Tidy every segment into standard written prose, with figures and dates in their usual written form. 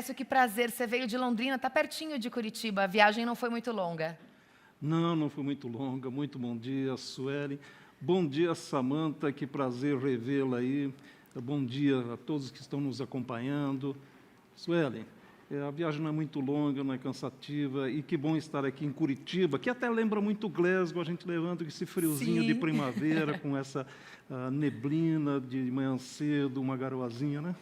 Décio, que prazer. Você veio de Londrina, está pertinho de Curitiba. A viagem não foi muito longa. Não foi muito longa. Muito bom dia, Suelen. Bom dia, Samanta. Que prazer revê-la aí. Bom dia a todos que estão nos acompanhando. Suelen, a viagem não é muito longa, não é cansativa, e que bom estar aqui em Curitiba, que até lembra muito Glasgow, a gente levanta com esse friozinho Sim. de primavera, com essa neblina de manhã cedo, uma garoazinha, né?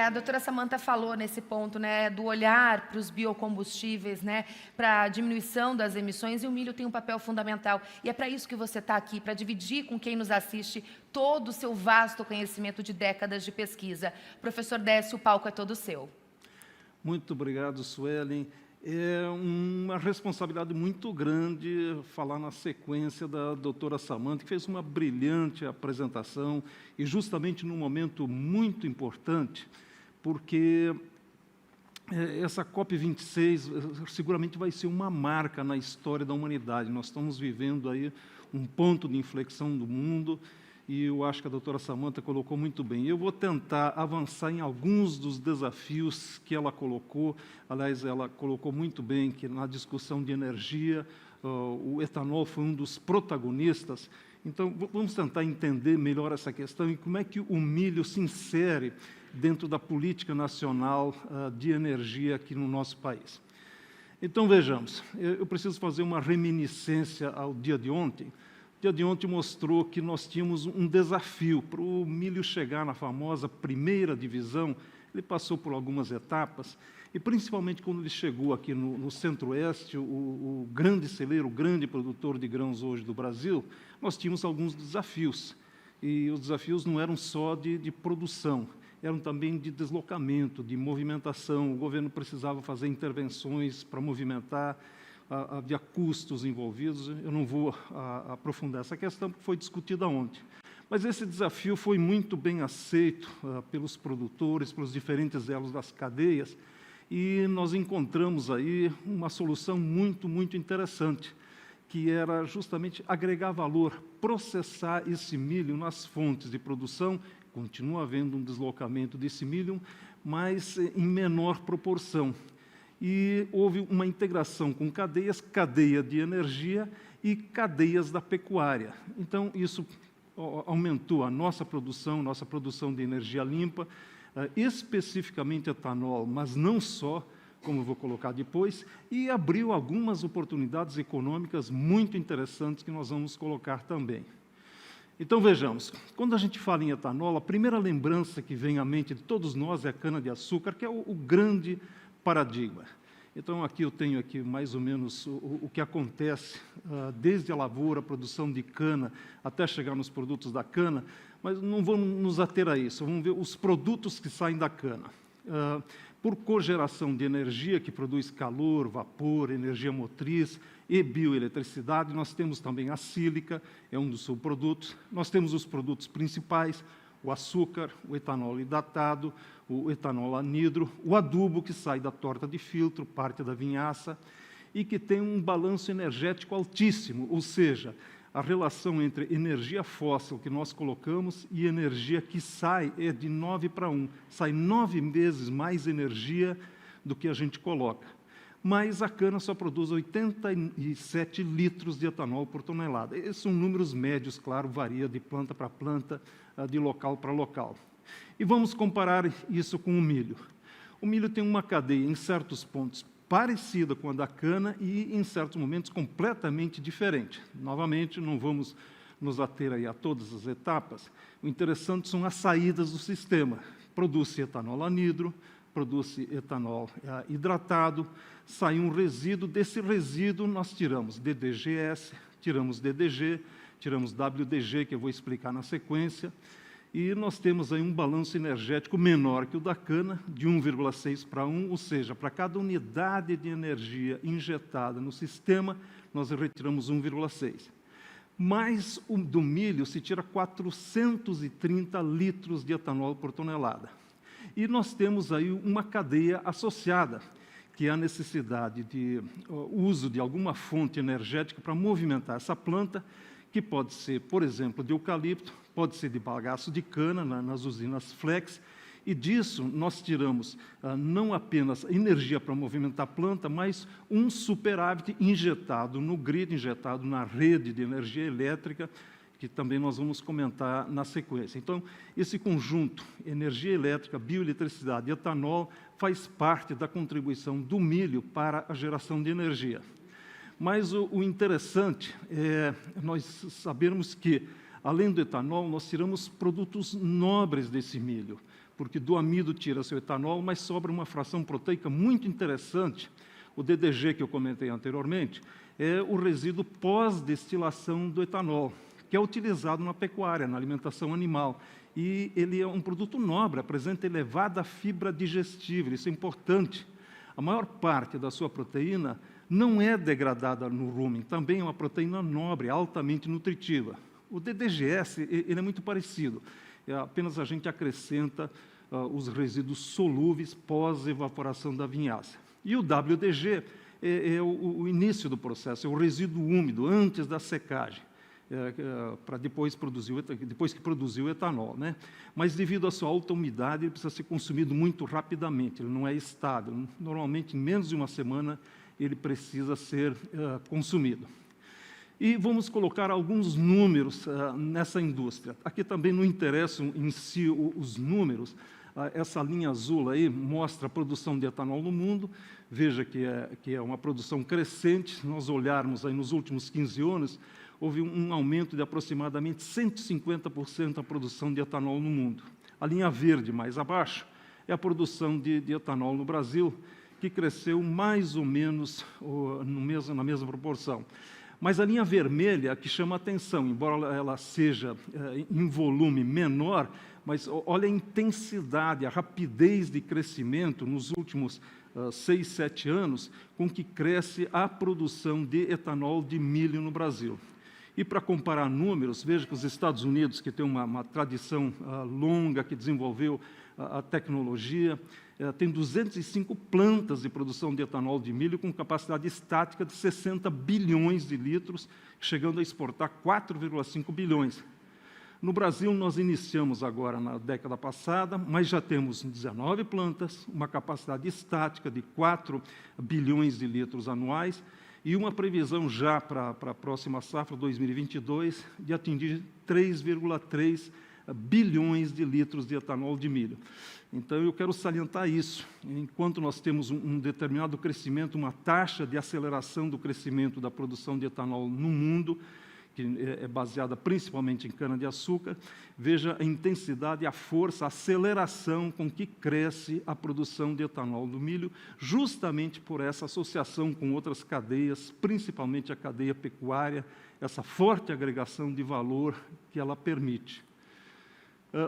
A doutora Samanta falou nesse ponto, né, do olhar para os biocombustíveis, né, para a diminuição das emissões, e o milho tem um papel fundamental. E é para isso que você está aqui, para dividir com quem nos assiste todo o seu vasto conhecimento de décadas de pesquisa. Professor Décio, o palco é todo seu. Muito obrigado, Suelen. É uma responsabilidade muito grande falar na sequência da doutora Samanta, que fez uma brilhante apresentação, e justamente num momento muito importante, porque essa COP26 seguramente vai ser uma marca na história da humanidade. Nós estamos vivendo aí um ponto de inflexão do mundo, e eu acho que a doutora Samanta colocou muito bem. Eu vou tentar avançar em alguns dos desafios que ela colocou. Aliás, ela colocou muito bem que na discussão de energia, o etanol foi um dos protagonistas. Então, vamos tentar entender melhor essa questão e como é que o milho se insere dentro da política nacional de energia aqui no nosso país. Então, vejamos, eu preciso fazer uma reminiscência ao dia de ontem. O dia de ontem mostrou que nós tínhamos um desafio para o milho chegar na famosa primeira divisão. Ele passou por algumas etapas, e principalmente quando ele chegou aqui no Centro-Oeste, o grande celeiro, o grande produtor de grãos hoje do Brasil, nós tínhamos alguns desafios. E os desafios não eram só de produção, eram também de deslocamento, de movimentação. O governo precisava fazer intervenções para movimentar. Havia custos envolvidos. Eu não vou aprofundar essa questão, porque foi discutida ontem. Mas esse desafio foi muito bem aceito pelos produtores, pelos diferentes elos das cadeias, e nós encontramos aí uma solução muito interessante, que era justamente agregar valor, processar esse milho nas fontes de produção. Continua havendo um deslocamento desse milho, mas em menor proporção. E houve uma integração com cadeias, cadeia de energia e cadeias da pecuária. Então, isso aumentou a nossa produção de energia limpa, especificamente etanol, mas não só, como eu vou colocar depois, e abriu algumas oportunidades econômicas muito interessantes que nós vamos colocar também. Então, vejamos, quando a gente fala em etanol, a primeira lembrança que vem à mente de todos nós é a cana-de-açúcar, que é o grande paradigma. Então, aqui eu tenho aqui mais ou menos o que acontece desde a lavoura, a produção de cana, até chegar nos produtos da cana, mas não vamos nos ater a isso, vamos ver os produtos que saem da cana. Por cogeração de energia, que produz calor, vapor, energia motriz e bioeletricidade, nós temos também a sílica, é um dos subprodutos. Nós temos os produtos principais, o açúcar, o etanol hidratado, o etanol anidro, o adubo que sai da torta de filtro, parte da vinhaça, e que tem um balanço energético altíssimo, ou seja, a relação entre energia fóssil que nós colocamos e energia que sai é de 9:1. Sai 9 vezes mais energia do que a gente coloca. Mas a cana só produz 87 litros de etanol por tonelada. Esses são números médios, claro, varia de planta para planta, de local para local. E vamos comparar isso com o milho. O milho tem uma cadeia, em certos pontos, parecida com a da cana e, em certos momentos, completamente diferente. Novamente, não vamos nos ater aí a todas as etapas. O interessante são as saídas do sistema. Produz-se etanol anidro, produz-se etanol hidratado, sai um resíduo. Desse resíduo, nós tiramos DDGS, tiramos DDG, tiramos WDG, que eu vou explicar na sequência, e nós temos aí um balanço energético menor que o da cana, de 1,6:1, ou seja, para cada unidade de energia injetada no sistema, nós retiramos 1,6. Mas do milho se tira 430 litros de etanol por tonelada. E nós temos aí uma cadeia associada, que é a necessidade de uso de alguma fonte energética para movimentar essa planta, que pode ser, por exemplo, de eucalipto, pode ser de bagaço de cana, nas usinas flex, E disso nós tiramos não apenas energia para movimentar a planta, mas um superávit injetado no grid, injetado na rede de energia elétrica, que também nós vamos comentar na sequência. Então, esse conjunto, energia elétrica, bioeletricidade e etanol, faz parte da contribuição do milho para a geração de energia. Mas o interessante é nós sabermos que, além do etanol, nós tiramos produtos nobres desse milho, porque do amido tira-se o etanol, mas sobra uma fração proteica muito interessante. O DDG, que eu comentei anteriormente, é o resíduo pós-destilação do etanol, que é utilizado na pecuária, na alimentação animal. E ele é um produto nobre, apresenta elevada fibra digestível, isso é importante. A maior parte da sua proteína não é degradada no rumen, também é uma proteína nobre, altamente nutritiva. O DDGS ele é muito parecido, apenas a gente acrescenta os resíduos solúveis pós-evaporação da vinhaça. E o WDG é o início do processo, é o resíduo úmido, antes da secagem, para depois que produziu o etanol, né? Mas devido à sua alta umidade, ele precisa ser consumido muito rapidamente, ele não é estável. Normalmente, em menos de uma semana, ele precisa ser consumido. E vamos colocar alguns números nessa indústria. Aqui também não interessam em si os números. Essa linha azul aí mostra a produção de etanol no mundo. Veja que é uma produção crescente. Se nós olharmos aí nos últimos 15 anos, houve um aumento de aproximadamente 150% da produção de etanol no mundo. A linha verde, mais abaixo, é a produção de etanol no Brasil, que cresceu mais ou menos na mesma proporção. Mas a linha vermelha que chama a atenção, embora ela seja em volume menor, mas olha a intensidade, a rapidez de crescimento nos últimos 6, 7 anos, com que cresce a produção de etanol de milho no Brasil. E para comparar números, veja que os Estados Unidos, que tem uma tradição longa, que desenvolveu a tecnologia, tem 205 plantas de produção de etanol de milho com capacidade estática de 60 bilhões de litros, chegando a exportar 4,5 bilhões. No Brasil, nós iniciamos agora na década passada, mas já temos 19 plantas, uma capacidade estática de 4 bilhões de litros anuais e uma previsão já para a próxima safra, 2022, de atingir 3,3 bilhões de litros de etanol de milho. Então, eu quero salientar isso. Enquanto nós temos um determinado crescimento, uma taxa de aceleração do crescimento da produção de etanol no mundo, que é baseada principalmente em cana-de-açúcar, veja a intensidade, a força, a aceleração com que cresce a produção de etanol do milho, justamente por essa associação com outras cadeias, principalmente a cadeia pecuária, essa forte agregação de valor que ela permite.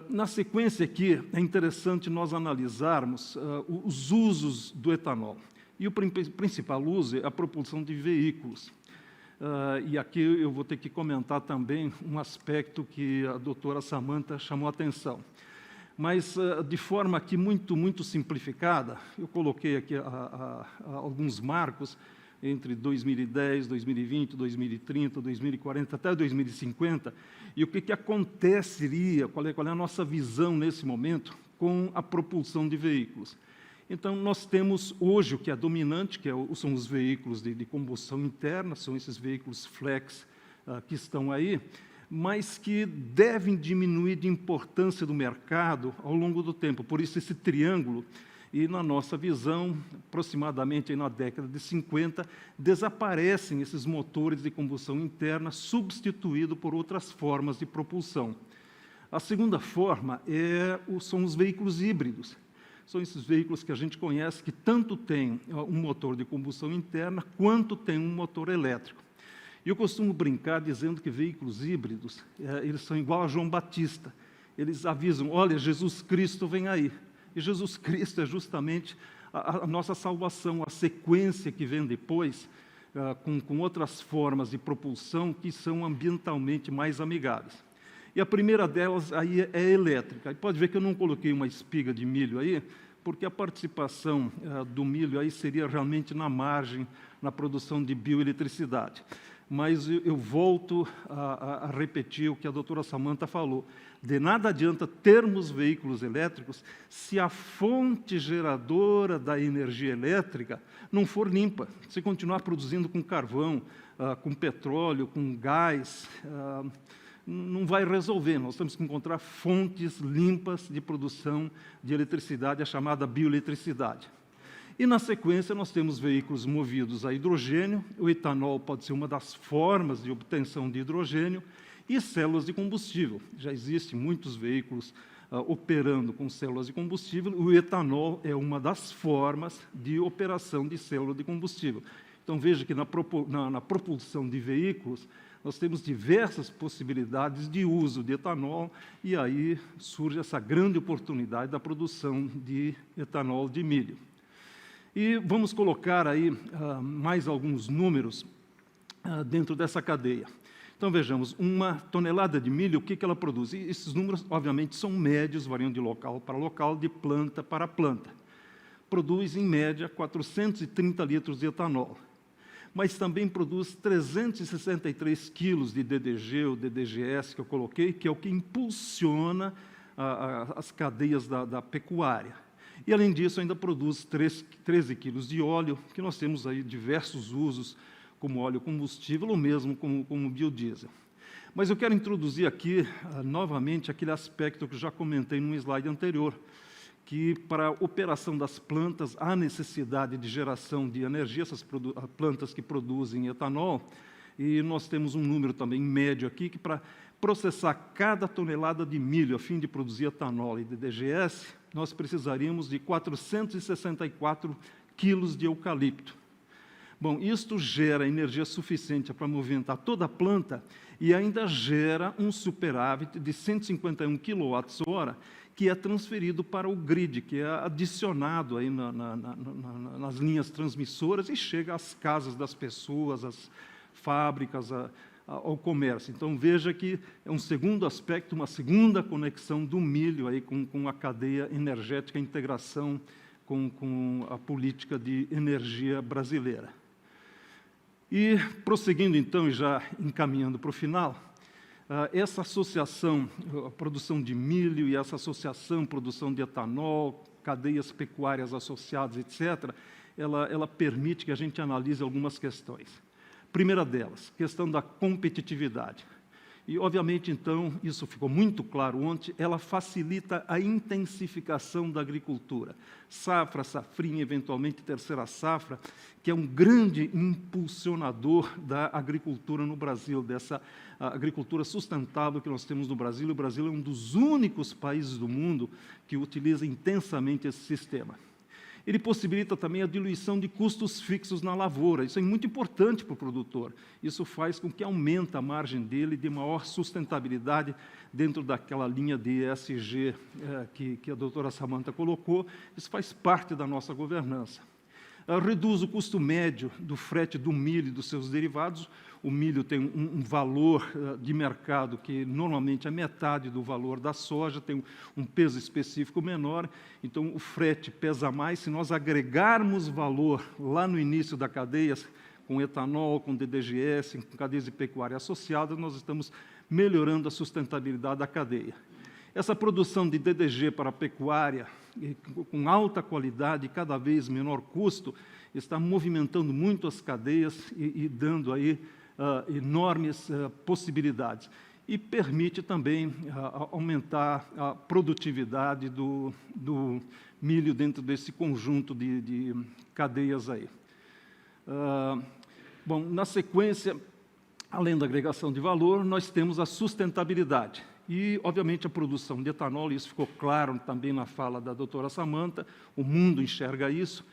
Na sequência aqui, é interessante nós analisarmos os usos do etanol. E o principal uso é a propulsão de veículos. E aqui eu vou ter que comentar também um aspecto que a doutora Samantha chamou a atenção. Mas, de forma aqui muito simplificada, eu coloquei aqui alguns marcos entre 2010, 2020, 2030, 2040, até 2050, e o que aconteceria, qual é a nossa visão nesse momento com a propulsão de veículos. Então, nós temos hoje o que é dominante, são os veículos de combustão interna, são esses veículos flex que estão aí, mas que devem diminuir de importância do mercado ao longo do tempo. Por isso, esse triângulo, e na nossa visão, aproximadamente na década de 50, desaparecem esses motores de combustão interna, substituídos por outras formas de propulsão. A segunda forma são os veículos híbridos. São esses veículos que a gente conhece, que tanto têm um motor de combustão interna, quanto têm um motor elétrico. E eu costumo brincar dizendo que veículos híbridos, eles são igual a João Batista. Eles avisam, olha, Jesus Cristo vem aí. E Jesus Cristo é justamente a nossa salvação, a sequência que vem depois, com outras formas de propulsão que são ambientalmente mais amigáveis. E a primeira delas aí é elétrica. E pode ver que eu não coloquei uma espiga de milho aí, porque a participação do milho aí seria realmente na margem, na produção de bioeletricidade. mas eu volto a repetir o que a doutora Samantha falou. De nada adianta termos veículos elétricos se a fonte geradora da energia elétrica não for limpa. Se continuar produzindo com carvão, com petróleo, com gás, não vai resolver. Nós temos que encontrar fontes limpas de produção de eletricidade, a chamada bioeletricidade. E, na sequência, nós temos veículos movidos a hidrogênio. O etanol pode ser uma das formas de obtenção de hidrogênio, e células de combustível. Já existem muitos veículos operando com células de combustível. O etanol é uma das formas de operação de célula de combustível. Então, veja que na propulsão de veículos, nós temos diversas possibilidades de uso de etanol, e aí surge essa grande oportunidade da produção de etanol de milho. E vamos colocar aí mais alguns números dentro dessa cadeia. Então, vejamos, uma tonelada de milho, o que ela produz? E esses números, obviamente, são médios, variam de local para local, de planta para planta. Produz, em média, 430 litros de etanol, mas também produz 363 quilos de DDG ou DDGS, que eu coloquei, que é o que impulsiona as cadeias da pecuária. E, além disso, ainda produz 13 quilos de óleo, que nós temos aí diversos usos, como óleo combustível ou mesmo como biodiesel. Mas eu quero introduzir aqui, novamente, aquele aspecto que eu já comentei num slide anterior, que para a operação das plantas há necessidade de geração de energia, essas plantas que produzem etanol, e nós temos um número também médio aqui, que para processar cada tonelada de milho a fim de produzir etanol e DDGS, nós precisaríamos de 464 quilos de eucalipto. Bom, isto gera energia suficiente para movimentar toda a planta e ainda gera um superávit de 151 kWh, que é transferido para o grid, que é adicionado aí nas linhas transmissoras e chega às casas das pessoas, às fábricas, ao comércio. Então, veja que é um segundo aspecto, uma segunda conexão do milho aí com a cadeia energética, a integração com a política de energia brasileira. E, prosseguindo, então, e já encaminhando para o final, essa associação, a produção de milho e essa associação, produção de etanol, cadeias pecuárias associadas, etc., ela permite que a gente analise algumas questões. Primeira delas, questão da competitividade. E, obviamente, então, isso ficou muito claro ontem, ela facilita a intensificação da agricultura. Safra, safrinha, eventualmente terceira safra, que é um grande impulsionador da agricultura no Brasil, dessa agricultura sustentável que nós temos no Brasil. O Brasil é um dos únicos países do mundo que utiliza intensamente esse sistema. Ele possibilita também a diluição de custos fixos na lavoura. Isso é muito importante para o produtor. Isso faz com que aumente a margem dele de maior sustentabilidade dentro daquela linha de ESG que a doutora Samantha colocou. Isso faz parte da nossa governança. Reduz o custo médio do frete do milho e dos seus derivados. O milho tem um valor de mercado que normalmente é metade do valor da soja, tem um peso específico menor, então o frete pesa mais. Se nós agregarmos valor lá no início da cadeia, com etanol, com DDGS, com cadeias de pecuária associadas, nós estamos melhorando a sustentabilidade da cadeia. Essa produção de DDG para a pecuária, com alta qualidade e cada vez menor custo, está movimentando muito as cadeias e dando aí enormes possibilidades. E permite também aumentar a produtividade do milho dentro desse conjunto de cadeias aí. Bom, na sequência, além da agregação de valor, nós temos a sustentabilidade. E, obviamente, a produção de etanol, isso ficou claro também na fala da doutora Samantha, o mundo enxerga isso,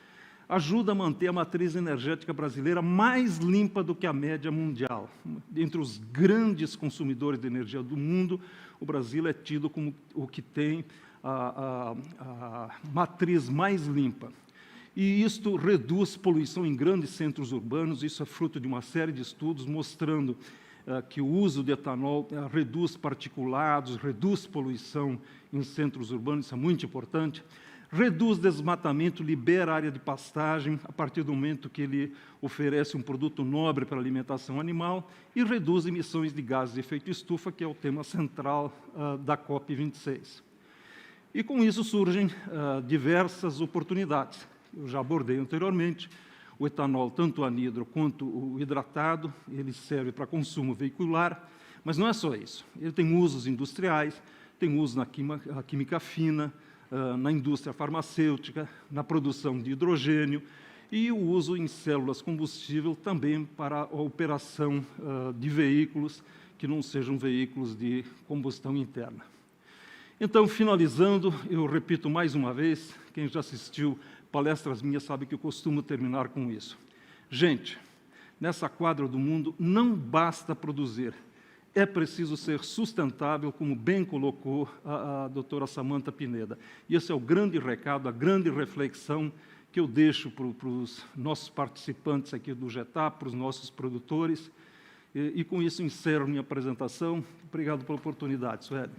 ajuda a manter a matriz energética brasileira mais limpa do que a média mundial. Entre os grandes consumidores de energia do mundo, o Brasil é tido como o que tem a matriz mais limpa. E isto reduz poluição em grandes centros urbanos, isso é fruto de uma série de estudos mostrando que o uso de etanol reduz particulados, reduz poluição em centros urbanos, isso é muito importante. reduz desmatamento, libera área de pastagem a partir do momento que ele oferece um produto nobre para a alimentação animal e reduz emissões de gases de efeito estufa, que é o tema central da COP26. E com isso surgem diversas oportunidades. Eu já abordei anteriormente o etanol, tanto o anidro quanto o hidratado, ele serve para consumo veicular, mas não é só isso. Ele tem usos industriais, tem uso na química fina, na indústria farmacêutica, na produção de hidrogênio e o uso em células combustível também para a operação de veículos que não sejam veículos de combustão interna. Então, finalizando, eu repito mais uma vez, quem já assistiu palestras minhas sabe que eu costumo terminar com isso. Gente, nessa quadra do mundo não basta produzir, é preciso ser sustentável, como bem colocou a doutora Samantha Pineda. E esse é o grande recado, a grande reflexão que eu deixo para os nossos participantes aqui do GETAP, para os nossos produtores. E com isso encerro minha apresentação. Obrigado pela oportunidade, Sueli.